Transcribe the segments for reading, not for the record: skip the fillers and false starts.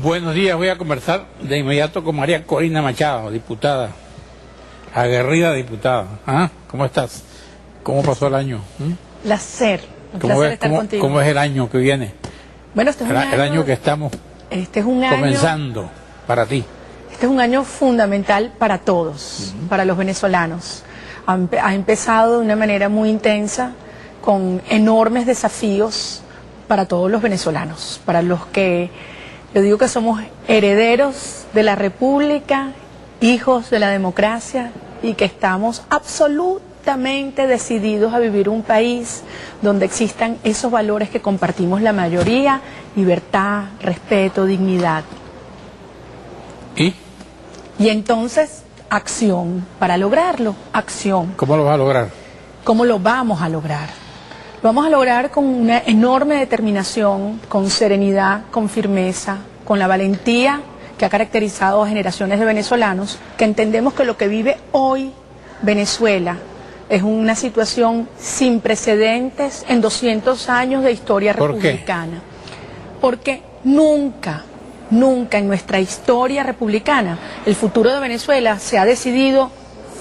Buenos días, voy a conversar de inmediato con María Corina Machado, diputada, aguerrida diputada. ¿Ah? ¿Cómo estás? ¿Cómo pasó el año? Placer, un placer estar contigo. ¿Cómo es el año que viene? Bueno, este es un el año que estamos comenzando para ti. Este es un año fundamental para todos, para los venezolanos. Ha empezado de una manera muy intensa, con enormes desafíos para todos los venezolanos, para los que yo digo que somos herederos de la República, hijos de la democracia y que estamos absolutamente decididos a vivir un país donde existan esos valores que compartimos la mayoría: libertad, respeto, dignidad. Y entonces, acción para lograrlo, acción. ¿Cómo lo vas a lograr? ¿Cómo lo vamos a lograr? Lo vamos a lograr con una enorme determinación, con serenidad, con firmeza, con la valentía que ha caracterizado a generaciones de venezolanos, que entendemos que lo que vive hoy Venezuela es una situación sin precedentes en 200 años de historia republicana. Porque nunca en nuestra historia republicana el futuro de Venezuela se ha decidido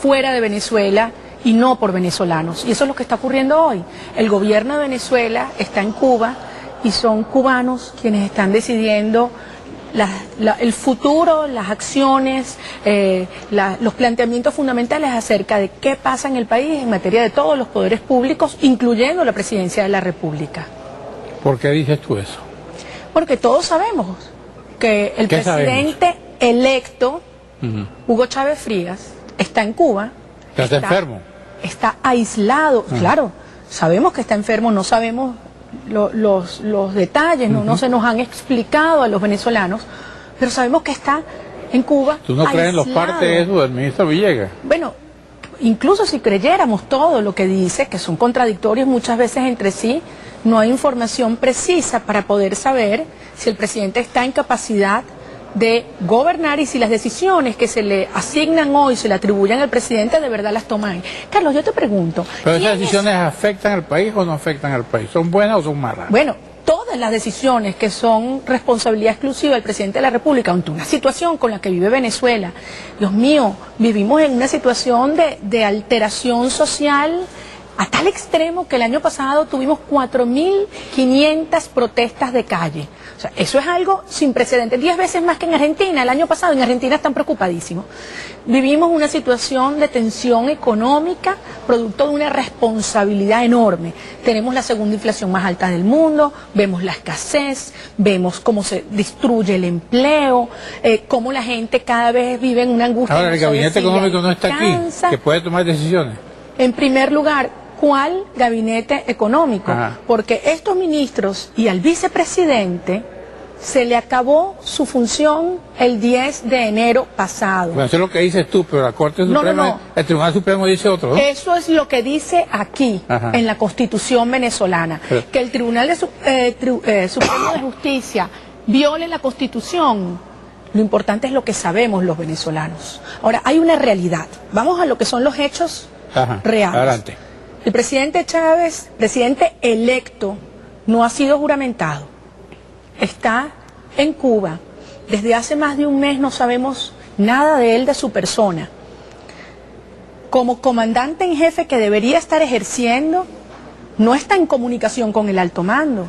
fuera de Venezuela y no por venezolanos. Y eso es lo que está ocurriendo hoy. El gobierno de Venezuela está en Cuba y son cubanos quienes están decidiendo el futuro, las acciones, los planteamientos fundamentales acerca de qué pasa en el país en materia de todos los poderes públicos, incluyendo la presidencia de la República. ¿Por qué dices tú eso? Porque todos sabemos que el presidente electo, Hugo Chávez Frías, está en Cuba. ¿Está enfermo? Está aislado, claro, sabemos que está enfermo, no sabemos los detalles, no se nos han explicado a los venezolanos, pero sabemos que está en Cuba. ¿Tú no aislado. crees en los partes eso del ministro Villegas? Bueno, incluso si creyéramos todo lo que dice, que son contradictorios muchas veces entre sí, no hay información precisa para poder saber si el presidente está en capacidad de gobernar y si las decisiones que se le asignan hoy, se le atribuyen al presidente, de verdad las toman. Carlos, yo te pregunto... ¿Pero esas decisiones afectan al país o no afectan al país? ¿Son buenas o son malas? Bueno, todas las decisiones que son responsabilidad exclusiva del presidente de la República, ante una situación con la que vive Venezuela, Dios mío, vivimos en una situación de alteración social a tal extremo que el año pasado tuvimos 4.500 protestas de calle. O sea, eso es algo sin precedentes, 10 veces más que en Argentina. El año pasado en Argentina están preocupadísimos. Vivimos una situación de tensión económica, producto de una responsabilidad enorme. Tenemos la segunda inflación más alta del mundo, vemos la escasez, vemos cómo se destruye el empleo, cómo la gente cada vez vive en una angustia. Ahora, el gabinete económico no está aquí, que puede tomar decisiones. En primer lugar, ¿cuál gabinete económico? Porque estos ministros y al vicepresidente se le acabó su función el 10 de enero pasado. Bueno, eso es lo que dices tú, pero la Corte Suprema, el Tribunal Supremo dice otro, ¿no? Eso es lo que dice aquí, en la Constitución venezolana. Que el Tribunal Supremo de Justicia viole la Constitución. Lo importante es lo que sabemos los venezolanos. Ahora, hay una realidad. Vamos a lo que son los hechos reales. Adelante. El presidente Chávez, presidente electo, no ha sido juramentado. Está en Cuba. Desde hace más de un mes no sabemos nada de él, de su persona. Como comandante en jefe que debería estar ejerciendo, no está en comunicación con el alto mando.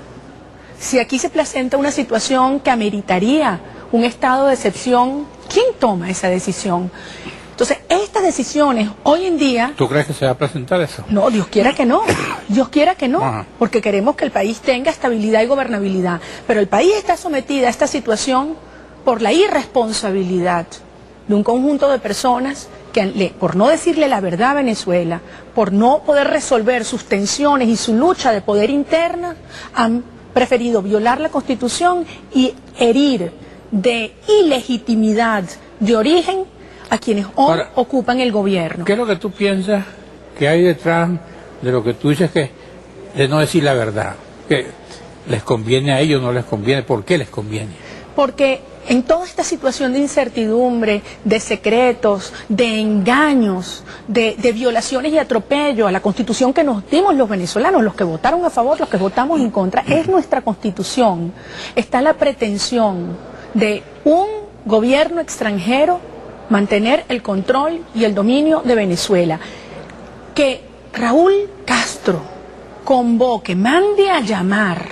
Si aquí se presenta una situación que ameritaría un estado de excepción, ¿quién toma esa decisión? Entonces, estas decisiones hoy en día... ¿Tú crees que se va a presentar eso? No, Dios quiera que no, Dios quiera que no, porque queremos que el país tenga estabilidad y gobernabilidad. Pero el país está sometido a esta situación por la irresponsabilidad de un conjunto de personas que, por no decirle la verdad a Venezuela, por no poder resolver sus tensiones y su lucha de poder interna, han preferido violar la Constitución y herir de ilegitimidad de origen a quienes hoy ocupan el gobierno. ¿Qué es lo que tú piensas que hay detrás de lo que tú dices de no decir la verdad? ¿Que les conviene a ellos o no les conviene? ¿Por qué les conviene? Porque en toda esta situación de incertidumbre, de secretos, de engaños, de violaciones y atropello a la Constitución que nos dimos los venezolanos, los que votaron a favor, los que votamos en contra, es nuestra Constitución, está la pretensión de un gobierno extranjero mantener el control y el dominio de Venezuela. Que Raúl Castro convoque, mande a llamar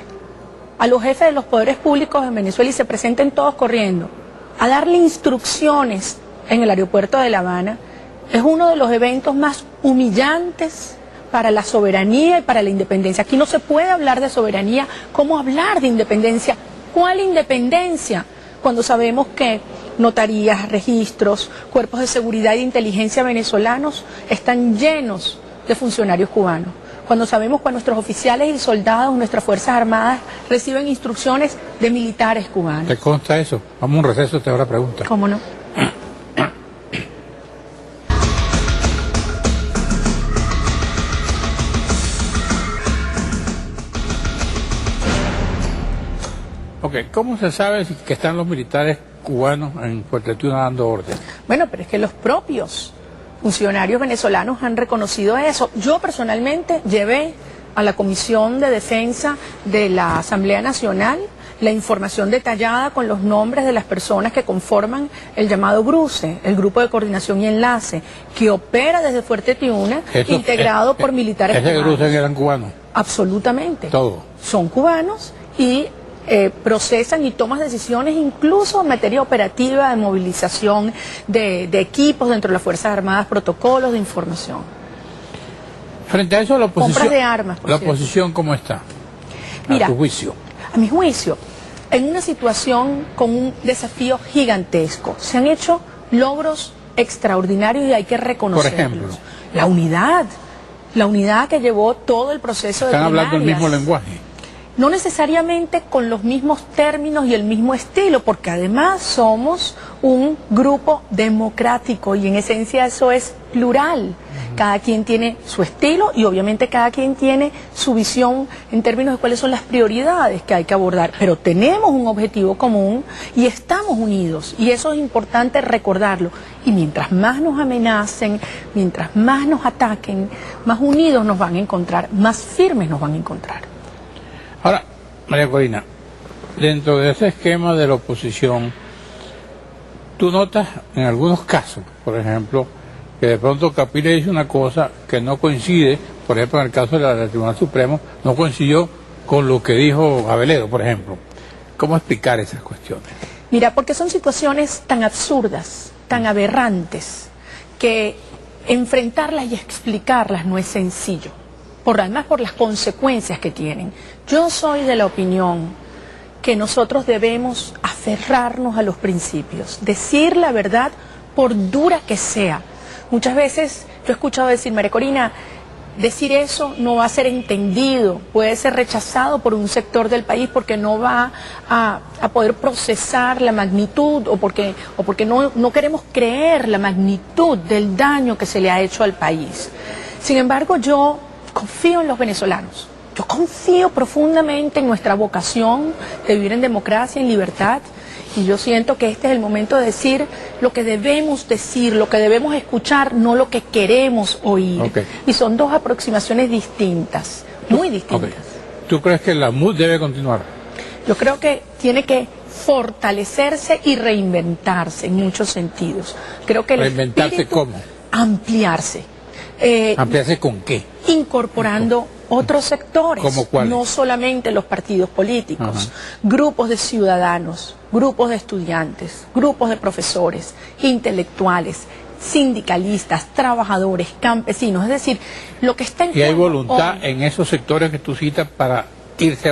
a los jefes de los poderes públicos en Venezuela y se presenten todos corriendo a darle instrucciones en el aeropuerto de La Habana, es uno de los eventos más humillantes para la soberanía y para la independencia. Aquí no se puede hablar de soberanía. ¿Cómo hablar de independencia? ¿Cuál independencia? Cuando sabemos que notarías, registros, cuerpos de seguridad e inteligencia venezolanos están llenos de funcionarios cubanos. Cuando sabemos que nuestros oficiales y soldados, nuestras Fuerzas Armadas, reciben instrucciones de militares cubanos. ¿Te consta eso? Vamos a un receso, te hago la pregunta. ¿Cómo no? Ok, ¿cómo se sabe que están los militares cubanos en Puerto Tiuna dando orden? Bueno, pero es que los propios funcionarios venezolanos han reconocido eso. Yo personalmente llevé a la Comisión de Defensa de la Asamblea Nacional la información detallada con los nombres de las personas que conforman el llamado GRUCE, el Grupo de Coordinación y Enlace, que opera desde Fuerte Tiuna, integrado por militares cubanos. ¿Ese GRUCE eran cubanos? Absolutamente. Todo. Son cubanos y procesan y toman decisiones incluso en materia operativa, de movilización de equipos dentro de las Fuerzas Armadas, protocolos de información. Frente a eso, la oposición, compras de armas, ¿la oposición cómo está? Mira, a tu juicio. A mi juicio, en una situación con un desafío gigantesco, se han hecho logros extraordinarios y hay que reconocerlos. Por ejemplo, la unidad que llevó todo el proceso de ¿están hablando el mismo lenguaje? No necesariamente con los mismos términos y el mismo estilo, porque además somos un grupo democrático y en esencia eso es plural. Cada quien tiene su estilo y obviamente cada quien tiene su visión en términos de cuáles son las prioridades que hay que abordar. Pero tenemos un objetivo común y estamos unidos y eso es importante recordarlo. Y mientras más nos amenacen, mientras más nos ataquen, más unidos nos van a encontrar, más firmes nos van a encontrar. Ahora, María Corina, dentro de ese esquema de la oposición, tú notas en algunos casos, por ejemplo, que de pronto Capriles dice una cosa que no coincide, por ejemplo en el caso del Tribunal Supremo, no coincidió con lo que dijo Aveledo, por ejemplo. ¿Cómo explicar esas cuestiones? Mira, porque son situaciones tan absurdas, tan aberrantes, que enfrentarlas y explicarlas no es sencillo. Además por las consecuencias que tienen. Yo soy de la opinión que nosotros debemos aferrarnos a los principios, decir la verdad por dura que sea. Muchas veces yo he escuchado decir, María Corina, decir eso no va a ser entendido, puede ser rechazado por un sector del país porque no va a poder procesar la magnitud o porque no queremos creer la magnitud del daño que se le ha hecho al país. Sin embargo, yo confío en los venezolanos, yo confío profundamente en nuestra vocación de vivir en democracia, en libertad, y yo siento que este es el momento de decir lo que debemos decir, lo que debemos escuchar, no lo que queremos oír. Okay. Y son dos aproximaciones distintas, muy distintas. Okay. ¿Tú crees que la MUD debe continuar? Yo creo que tiene que fortalecerse y reinventarse en muchos sentidos. Creo que ¿Reinventarse cómo? Ampliarse. ¿Ampliarse con qué? Incorporando otros sectores, ¿Cómo cuáles? No solamente los partidos políticos, grupos de ciudadanos, grupos de estudiantes, grupos de profesores, intelectuales, sindicalistas, trabajadores, campesinos, es decir, lo que está en juego. ¿Y hay voluntad hoy, en esos sectores que tú citas para irse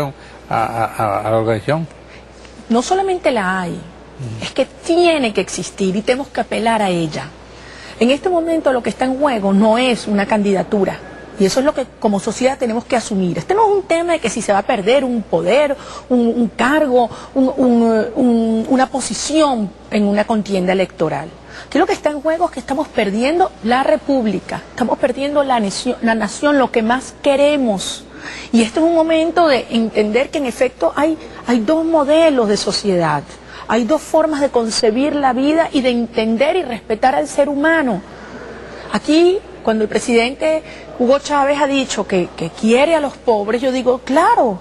a la organización? No solamente la hay, es que tiene que existir y tenemos que apelar a ella. En este momento lo que está en juego no es una candidatura, y eso es lo que como sociedad tenemos que asumir. Este no es un tema de que si se va a perder un poder, un cargo, una posición en una contienda electoral. Aquí lo que está en juego es que estamos perdiendo la república, estamos perdiendo la nación, lo que más queremos. Y este es un momento de entender que en efecto hay dos modelos de sociedad. Hay dos formas de concebir la vida y de entender y respetar al ser humano. Aquí, cuando el presidente Hugo Chávez ha dicho que quiere a los pobres, yo digo, claro,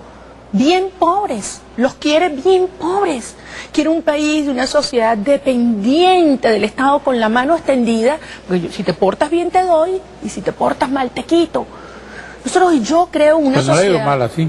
bien pobres, los quiere bien pobres. Quiere un país, una sociedad dependiente del Estado con la mano extendida, porque si te portas bien te doy y si te portas mal te quito. Yo creo una Pues no le ha sociedad... ido mal así,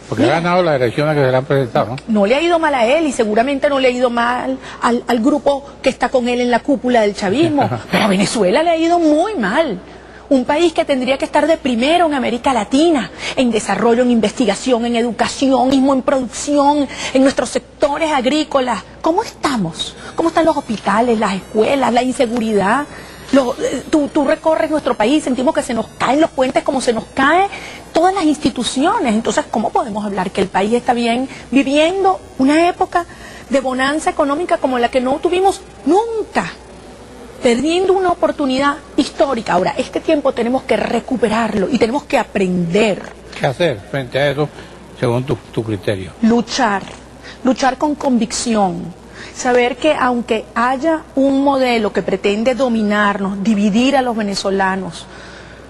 porque Mira, ha ganado las elecciones que se le han presentado, ¿no? no le ha ido mal a él y seguramente no le ha ido mal al grupo que está con él en la cúpula del chavismo, pero a Venezuela le ha ido muy mal. Un país que tendría que estar de primero en América Latina, en desarrollo, en investigación, en educación, mismo en producción, en nuestros sectores agrícolas. ¿Cómo estamos? ¿Cómo están los hospitales, las escuelas, la inseguridad? Tú recorres nuestro país, sentimos que se nos caen los puentes como se nos caen todas las instituciones. Entonces, ¿cómo podemos hablar que el país está bien viviendo una época de bonanza económica como la que no tuvimos nunca? Perdiendo una oportunidad histórica. Ahora, este tiempo tenemos que recuperarlo y tenemos que aprender. ¿Qué hacer frente a eso, según tu criterio? Luchar con convicción. Saber que aunque haya un modelo que pretende dominarnos, dividir a los venezolanos,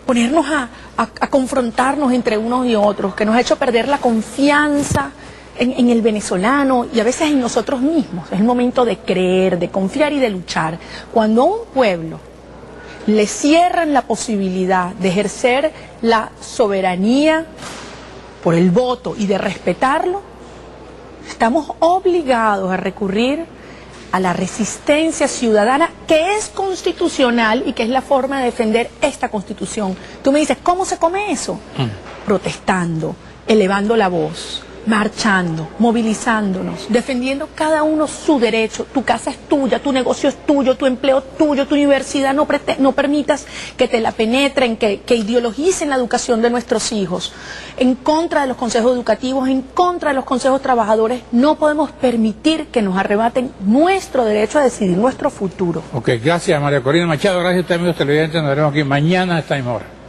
ponernos a confrontarnos entre unos y otros, que nos ha hecho perder la confianza en el venezolano y a veces en nosotros mismos. Es el momento de creer, de confiar y de luchar. Cuando a un pueblo le cierran la posibilidad de ejercer la soberanía por el voto y de respetarlo, estamos obligados a recurrir a la resistencia ciudadana que es constitucional y que es la forma de defender esta Constitución. Tú me dices, ¿cómo se come eso? Protestando, elevando la voz, marchando, movilizándonos, defendiendo cada uno su derecho. Tu casa es tuya, tu negocio es tuyo, tu empleo es tuyo, tu universidad no permitas que te la penetren, que ideologicen la educación de nuestros hijos. En contra de los consejos educativos, en contra de los consejos trabajadores, no podemos permitir que nos arrebaten nuestro derecho a decidir nuestro futuro. Ok, gracias María Corina Machado, gracias a ustedes amigos televidentes, nos veremos aquí mañana a esta misma hora.